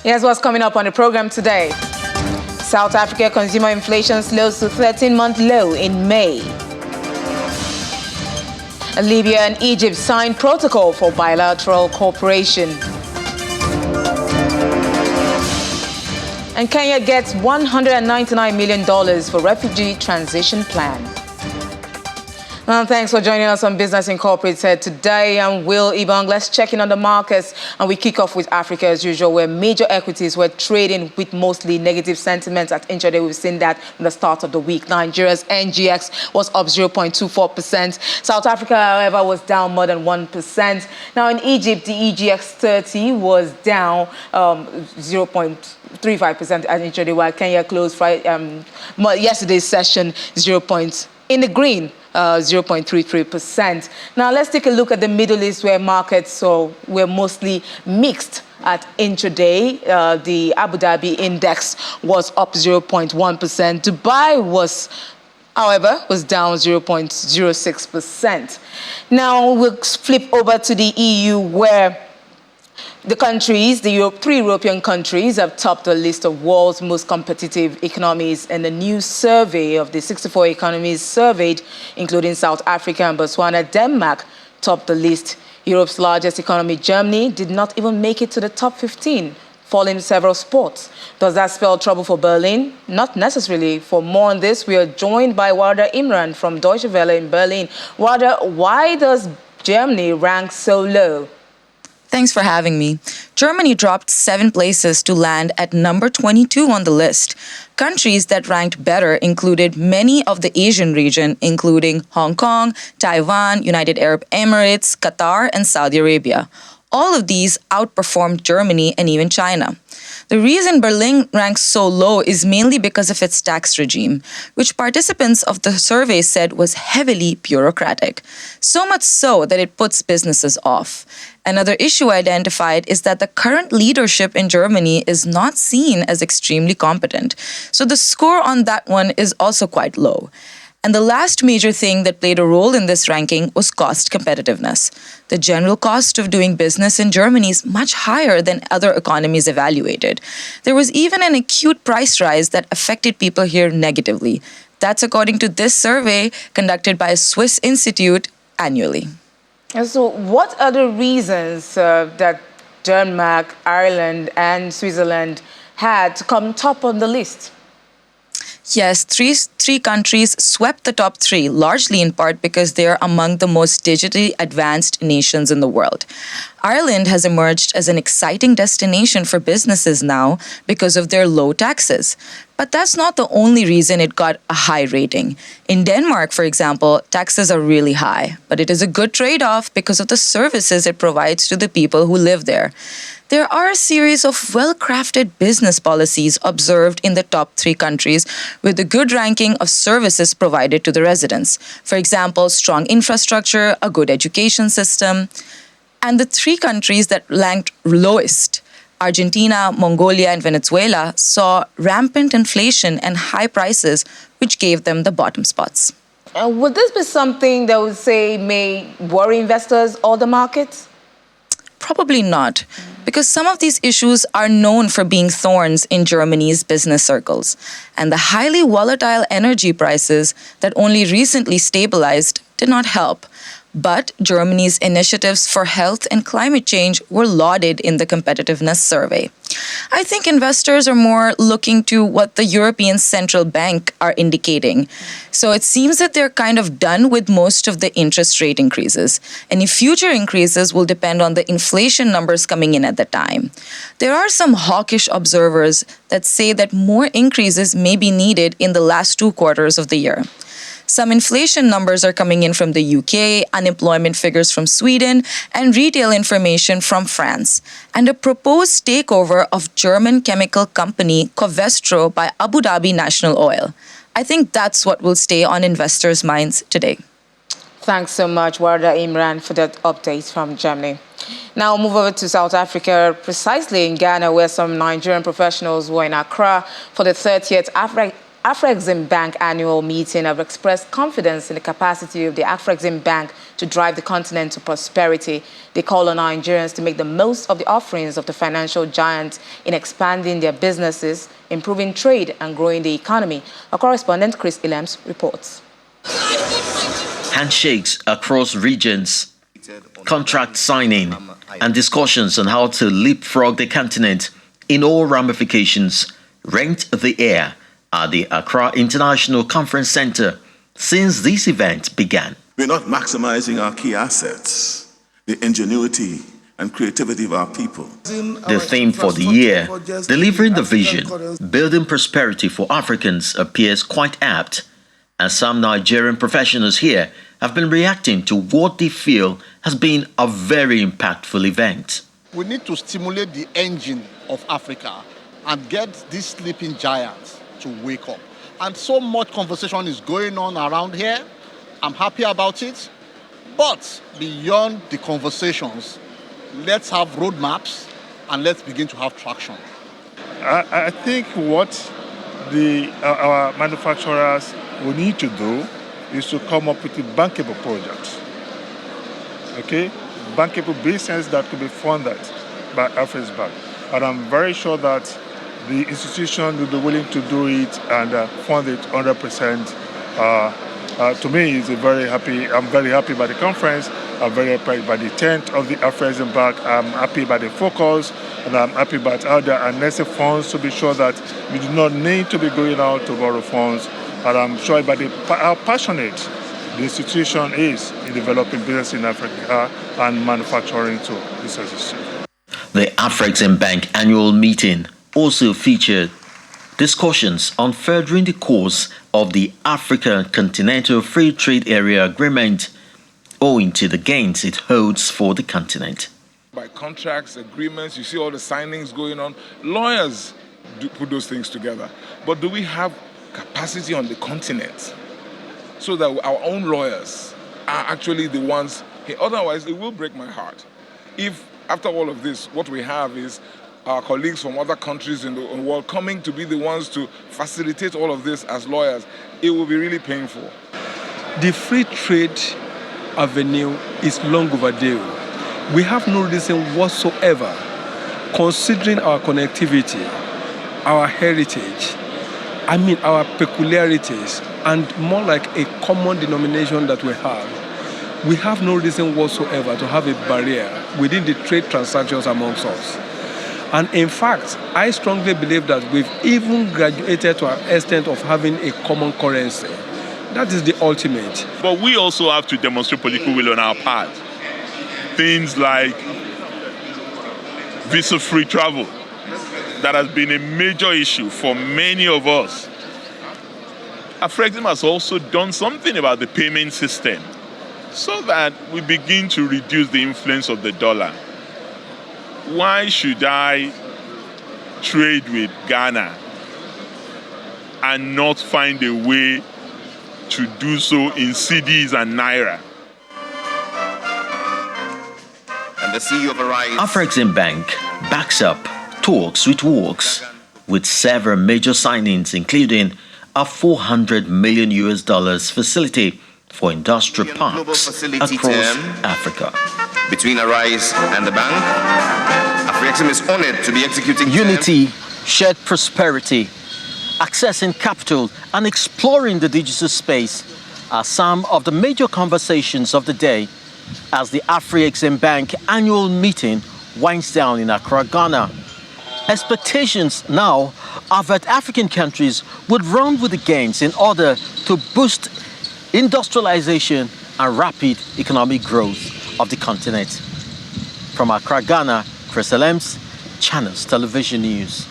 Here's what's coming up on the program today. South Africa consumer inflation slows to 13-month low in May. Libya and Egypt signed protocol for bilateral cooperation. And Kenya gets $199 million for refugee transition plan. And thanks for joining us on Business Incorporated today. I'm Will Ibang. Let's check in on the markets, and we kick off with Africa as usual, where major equities were trading with mostly negative sentiments at intraday. We've seen that from the start of the week. Nigeria's NGX was up 0.24%. South Africa, however, was down more than 1%. Now in Egypt, the EGX 30 was down 0.35% at intraday, while Kenya closed yesterday's session in the green, 0.33%. Now let's take a look at the Middle East, where markets were mostly mixed at intraday. The Abu Dhabi index was up 0.1%. Dubai was down 0.06%. Now we'll flip over to the EU, where the three European countries have topped the list of world's most competitive economies in the new survey of the 64 economies surveyed, including South Africa and Botswana. Denmark topped the list. Europe's largest economy, Germany, did not even make it to the top 15, falling several spots. Does that spell trouble for Berlin? Not necessarily. For more on this, we are joined by Warda Imran from Deutsche Welle in Berlin. Warda, why does Germany rank so low? Thanks for having me. Germany dropped 7 places to land at number 22 on the list. Countries that ranked better included many of the Asian region, including Hong Kong, Taiwan, United Arab Emirates, Qatar, and Saudi Arabia. All of these outperformed Germany and even China. The reason Berlin ranks so low is mainly because of its tax regime, which participants of the survey said was heavily bureaucratic, so much so that it puts businesses off. Another issue identified is that the current leadership in Germany is not seen as extremely competent, so the score on that one is also quite low. And the last major thing that played a role in this ranking was cost competitiveness. The general cost of doing business in Germany is much higher than other economies evaluated. There was even an acute price rise that affected people here negatively. That's according to this survey conducted by a Swiss institute annually. And so what are the reasons that Denmark, Ireland, and Switzerland had to come top on the list? Yes, three countries swept the top 3, largely in part because they are among the most digitally advanced nations in the world. Ireland has emerged as an exciting destination for businesses now because of their low taxes. But that's not the only reason it got a high rating. In Denmark, for example, taxes are really high, but it is a good trade-off because of the services it provides to the people who live there. There are a series of well-crafted business policies observed in the top 3 countries with a good ranking of services provided to the residents. For example, strong infrastructure, a good education system. And the 3 countries that ranked lowest, Argentina, Mongolia, and Venezuela, saw rampant inflation and high prices, which gave them the bottom spots. Would this be something that would say may worry investors or the markets? Probably not, because some of these issues are known for being thorns in Germany's business circles. And the highly volatile energy prices that only recently stabilized did not help. But Germany's initiatives for health and climate change were lauded in the competitiveness survey. I think investors are more looking to what the European Central Bank are indicating. So it seems that they're kind of done with most of the interest rate increases. Any future increases will depend on the inflation numbers coming in at the time. There are some hawkish observers that say that more increases may be needed in the last 2 quarters of the year. Some inflation numbers are coming in from the UK, unemployment figures from Sweden, and retail information from France. And a proposed takeover of German chemical company Covestro by Abu Dhabi National Oil. I think that's what will stay on investors' minds today. Thanks so much, Warda Imran, for that update from Germany. Now move over to South Africa, precisely in Ghana, where some Nigerian professionals were in Accra for the 30th Afrexim Bank annual meeting have expressed confidence in the capacity of the Afrexim Bank to drive the continent to prosperity. They call on Nigerians to make the most of the offerings of the financial giant in expanding their businesses, improving trade and growing the economy. Our correspondent Chris Ilems reports. Handshakes across regions, contract signing, and discussions on how to leapfrog the continent in all ramifications rent the air at the Accra International Conference Center since this event began. We're not maximizing our key assets, the ingenuity and creativity of our people. The theme for the year, delivering the vision, building prosperity for Africans, appears quite apt, and some Nigerian professionals here have been reacting to what they feel has been a very impactful event. We need to stimulate the engine of Africa and get these sleeping giants to wake up. And so much conversation is going on around here. I'm happy about it. But beyond the conversations, let's have roadmaps and let's begin to have traction. I think what our manufacturers will need to do is to come up with a bankable project. Okay? Bankable business that could be funded by Afrexim Bank. And I'm very sure that the institution will be willing to do it and fund it 100%. To me, I'm very happy by the conference. I'm very happy by the intent of the Afrexim Bank. I'm happy by the focus, and I'm happy about how they are necessary funds to be sure that we do not need to be going out to borrow funds. And I'm sure about how passionate the institution is in developing business in Africa and manufacturing too. The Afrexim Bank annual meeting also featured discussions on furthering the course of the African Continental Free Trade Area Agreement, owing to the gains it holds for the continent. By contracts, agreements, you see all the signings going on. Lawyers do put those things together. But do we have capacity on the continent so that our own lawyers are actually the ones? Otherwise, it will break my heart. If after all of this, what we have is our colleagues from other countries in the world coming to be the ones to facilitate all of this as lawyers, it will be really painful. The free trade avenue is long overdue. We have no reason whatsoever, considering our connectivity, our heritage, our peculiarities, and more like a common denomination that we have no reason whatsoever to have a barrier within the trade transactions amongst us. And in fact, I strongly believe that we've even graduated to an extent of having a common currency. That is the ultimate. But we also have to demonstrate political will on our part. Things like visa-free travel, that has been a major issue for many of us. Afrexim has also done something about the payment system so that we begin to reduce the influence of the dollar. Why should I trade with Ghana and not find a way to do so in cedis and naira? And the CEO of Arise. Afrexim Bank backs up talks with works with several major signings, including a $400 million facility for industrial parks across Africa. Between Arise and the bank, Afrexim is honored to be executing Unity, shared prosperity, accessing capital, and exploring the digital space are some of the major conversations of the day as the Afrexim Bank annual meeting winds down in Accra, Ghana. Expectations now are that African countries would run with the gains in order to boost industrialization and rapid economic growth of the continent. From Accra, Ghana, Chris Ilems, Channels Television News.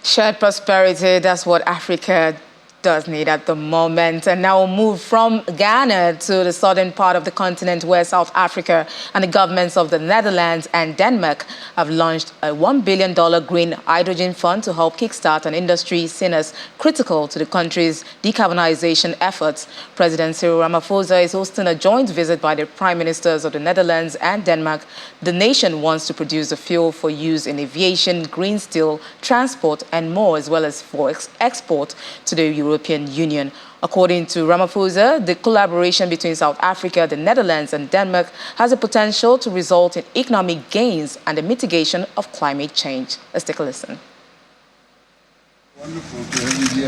Shared prosperity, that's what Africa does need at the moment. And now we'll move from Ghana to the southern part of the continent where South Africa and the governments of the Netherlands and Denmark have launched a $1 billion green hydrogen fund to help kickstart an industry seen as critical to the country's decarbonization efforts. President Cyril Ramaphosa is hosting a joint visit by the prime ministers of the Netherlands and Denmark. The nation wants to produce the fuel for use in aviation, green steel, transport, and more, as well as for export to the European European Union. According to Ramaphosa, the collaboration between South Africa, the Netherlands and Denmark has the potential to result in economic gains and the mitigation of climate change. Let's take a listen.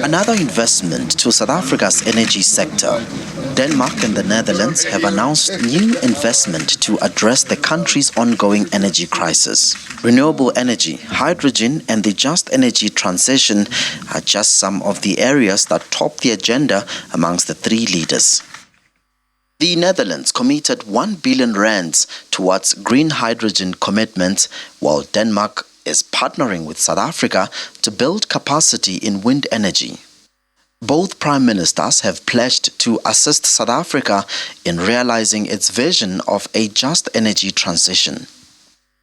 Another investment to South Africa's energy sector. Denmark and the Netherlands have announced new investment to address the country's ongoing energy crisis. Renewable energy, hydrogen, and the just energy transition are just some of the areas that top the agenda amongst the three leaders. The Netherlands committed 1 billion rands towards green hydrogen commitments, while Denmark is partnering with South Africa to build capacity in wind energy. Both prime ministers have pledged to assist South Africa in realizing its vision of a just energy transition.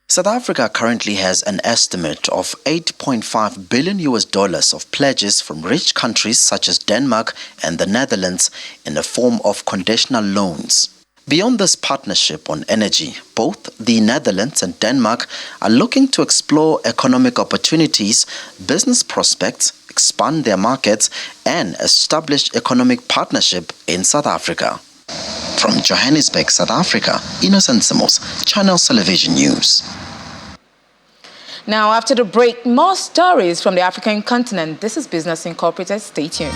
South Africa currently has an estimate of $8.5 billion of pledges from rich countries such as Denmark and the Netherlands in the form of conditional loans. Beyond this partnership on energy, both the Netherlands and Denmark are looking to explore economic opportunities, business prospects, expand their markets, and establish economic partnership in South Africa. From Johannesburg, South Africa, Innocent Simos, Channel Television News. Now, after the break, more stories from the African continent. This is Business Incorporated. Stay tuned.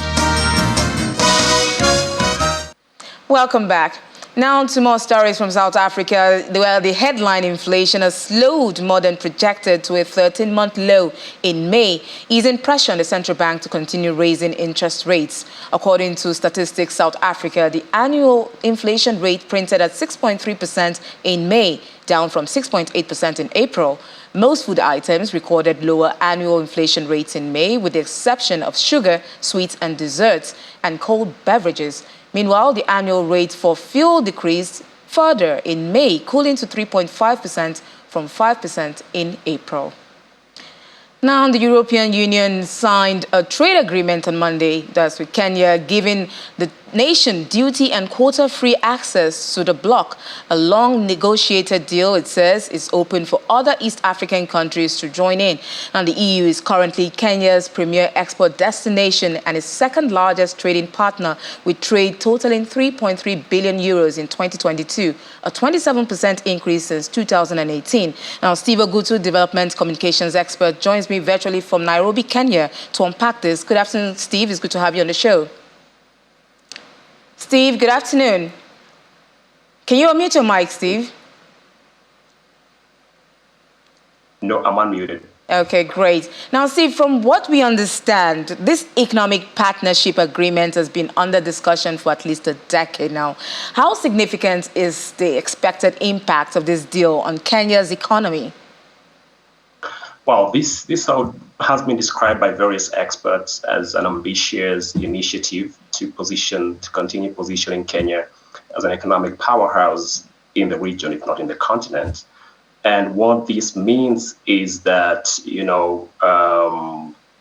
Welcome back. Now to more stories from South Africa, where the headline inflation has slowed more than projected to a 13-month low in May, easing pressure on the central bank to continue raising interest rates. According to Statistics South Africa, the annual inflation rate printed at 6.3% in May, down from 6.8% in April. Most food items recorded lower annual inflation rates in May, with the exception of sugar, sweets and desserts, and cold beverages. Meanwhile, the annual rate for fuel decreased further in May, cooling to 3.5% from 5% in April. Now, the European Union signed a trade agreement on Monday, that's with Kenya, giving the nation duty and quota-free access to the bloc. A long-negotiated deal, it says, is open for other East African countries to join in. And the EU is currently Kenya's premier export destination and its second-largest trading partner, with trade totaling 3.3 billion euros in 2022, a 27% increase since 2018. Now, Steve Ogutu, development communications expert, joins me virtually from Nairobi, Kenya, to unpack this. Good afternoon, Steve. It's good to have you on the show. Steve, good afternoon. Can you unmute your mic, Steve? No, I'm unmuted. Okay, great. Now, Steve, from what we understand, this economic partnership agreement has been under discussion for at least a decade now. How significant is the expected impact of this deal on Kenya's economy? Well, this has been described by various experts as an ambitious initiative to continue positioning Kenya as an economic powerhouse in the region, if not in the continent. And what this means is that,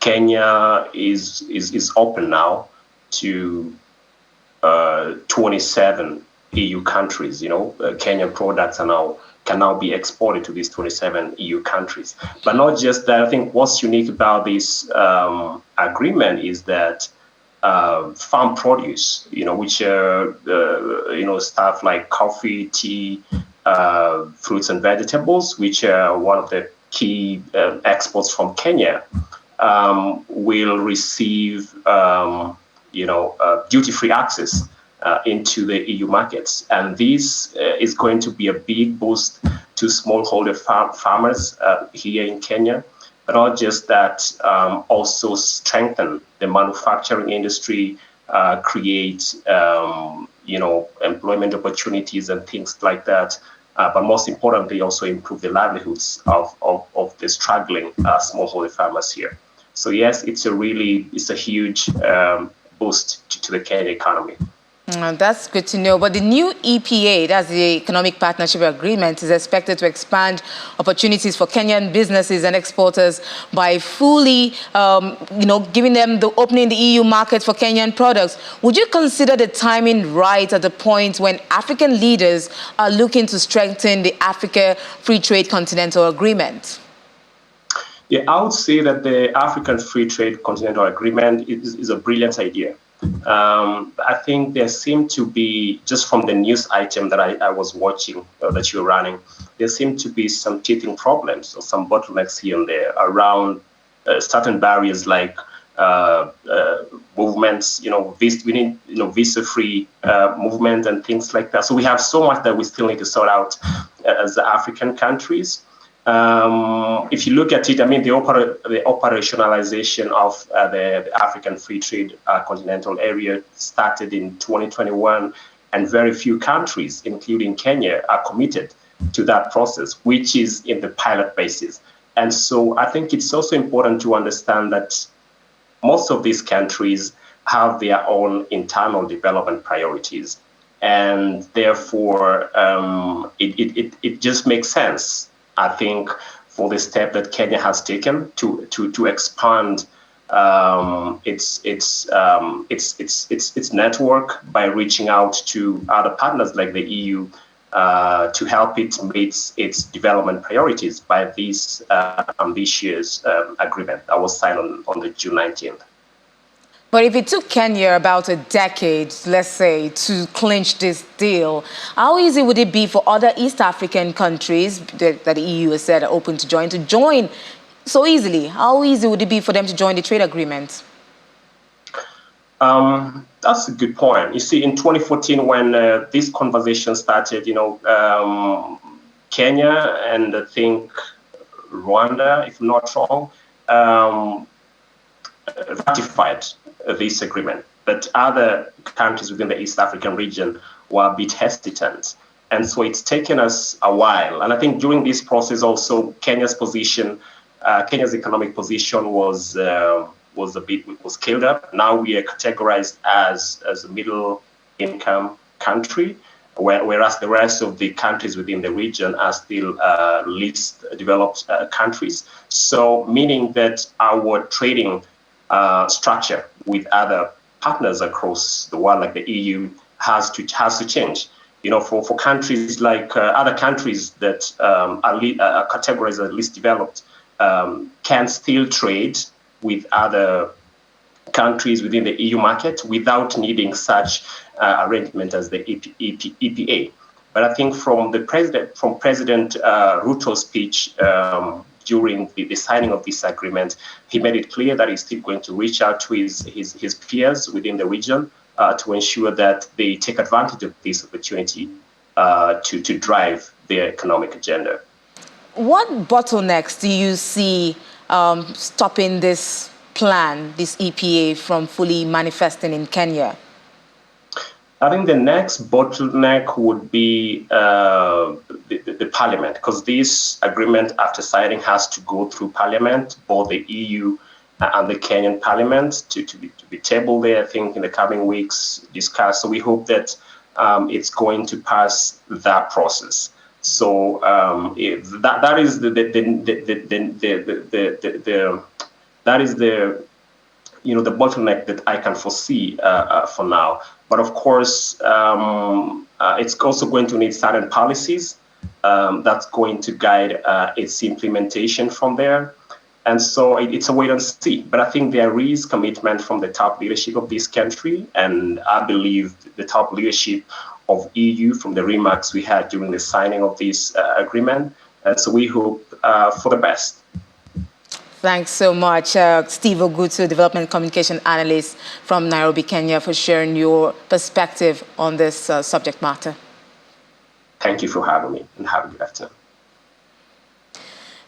Kenya is open now to 27 EU countries. Kenyan products can now be exported to these 27 EU countries. But not just that. I think what's unique about this agreement is that farm produce, which are stuff like coffee, tea, fruits and vegetables, which are one of the key exports from Kenya, will receive duty-free access into the EU markets. And this is going to be a big boost to smallholder farmers here in Kenya. But not just that, also strengthen the manufacturing industry, create employment opportunities and things like that. But most importantly, also improve the livelihoods of the struggling smallholder farmers here. So yes, it's a huge boost to the Kenya economy. That's good to know. But the new EPA, that's the Economic Partnership Agreement, is expected to expand opportunities for Kenyan businesses and exporters by fully, giving them opening the EU market for Kenyan products. Would you consider the timing right at the point when African leaders are looking to strengthen the Africa Free Trade Continental Agreement? Yeah, I would say that the African Free Trade Continental Agreement is a brilliant idea. I think there seem to be, just from the news item that I was watching, that you're running, there seem to be some teething problems or some bottlenecks here and there around certain barriers like movements, we need, visa-free movement and things like that. So we have so much that we still need to sort out as the African countries. If you look at it, I mean, the operationalization of the African Free Trade Continental Area started in 2021, and very few countries, including Kenya, are committed to that process, which is in the pilot basis. And so I think it's also important to understand that most of these countries have their own internal development priorities. And therefore, it just makes sense, I think, for the step that Kenya has taken to expand its network by reaching out to other partners like the EU to help it meet its development priorities by this ambitious agreement that was signed on the June 19th. But if it took Kenya about a decade, let's say, to clinch this deal, how easy would it be for other East African countries that the EU has said are open to join so easily? How easy would it be for them to join the trade agreement? That's a good point. You see, in 2014, when this conversation started, Kenya and I think Rwanda, if I'm not wrong, ratified this agreement, but other countries within the East African region were a bit hesitant. And so it's taken us a while. And I think during this process also, Kenya's economic position was scaled up. Now we are categorized as a middle income country, whereas the rest of the countries within the region are still least developed countries. So meaning that our trading structure with other partners across the world, like the EU, has to change. For countries like other countries that are categorized as least developed, can still trade with other countries within the EU market without needing such arrangement as the EPA. But I think from President Ruto's speech during the signing of this agreement, he made it clear that he's still going to reach out to his peers within the region to ensure that they take advantage of this opportunity to drive their economic agenda. What bottlenecks do you see stopping this plan, this EPA, from fully manifesting in Kenya? I think the next bottleneck would be the parliament, because this agreement, after signing, has to go through parliament, both the EU and the Kenyan parliament, to be tabled there, I think, in the coming weeks, discussed. So we hope that it's going to pass that process. So that is the bottleneck that I can foresee for now. But of course, it's also going to need certain policies that's going to guide its implementation from there. And so it's a wait and see. But I think there is commitment from the top leadership of this country. And I believe the top leadership of EU from the remarks we had during the signing of this agreement. And so we hope for the best. Thanks so much, Steve Ogutu, Development Communication Analyst from Nairobi, Kenya, for sharing your perspective on this subject matter. Thank you for having me, and have a good afternoon.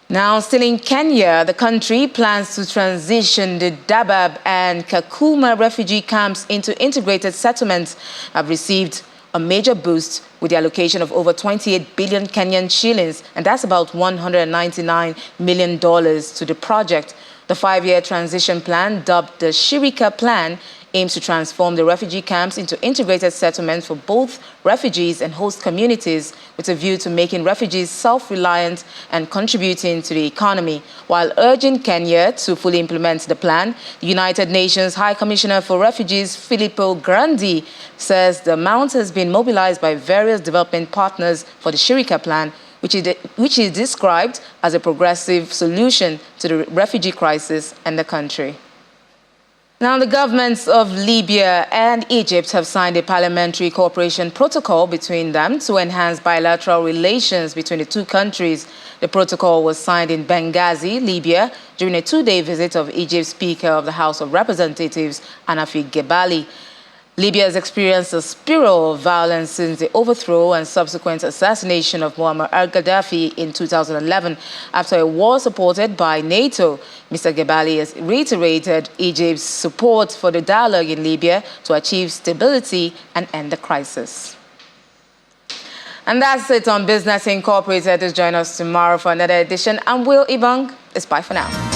Now, still in Kenya, the country plans to transition the Dadaab and Kakuma refugee camps into integrated settlements. Have received a major boost with the allocation of over 28 billion Kenyan shillings, and that's about $199 million to the project. The 5-year transition plan, dubbed the Shirika Plan, aims to transform the refugee camps into integrated settlements for both refugees and host communities, with a view to making refugees self-reliant and contributing to the economy. While urging Kenya to fully implement the plan, the United Nations High Commissioner for Refugees, Filippo Grandi, says the amount has been mobilized by various development partners for the Shirika Plan, which is described as a progressive solution to the refugee crisis in the country. Now, the governments of Libya and Egypt have signed a parliamentary cooperation protocol between them to enhance bilateral relations between the two countries. The protocol was signed in Benghazi, Libya, during a two-day visit of Egypt's Speaker of the House of Representatives, Hanafi Gebali. Libya has experienced a spiral of violence since the overthrow and subsequent assassination of Muammar al-Gaddafi in 2011 after a war supported by NATO. Mr. Gebali has reiterated Egypt's support for the dialogue in Libya to achieve stability and end the crisis. And that's it on Business Incorporated. Join us tomorrow for another edition. I'm Will Ibang. It's bye for now.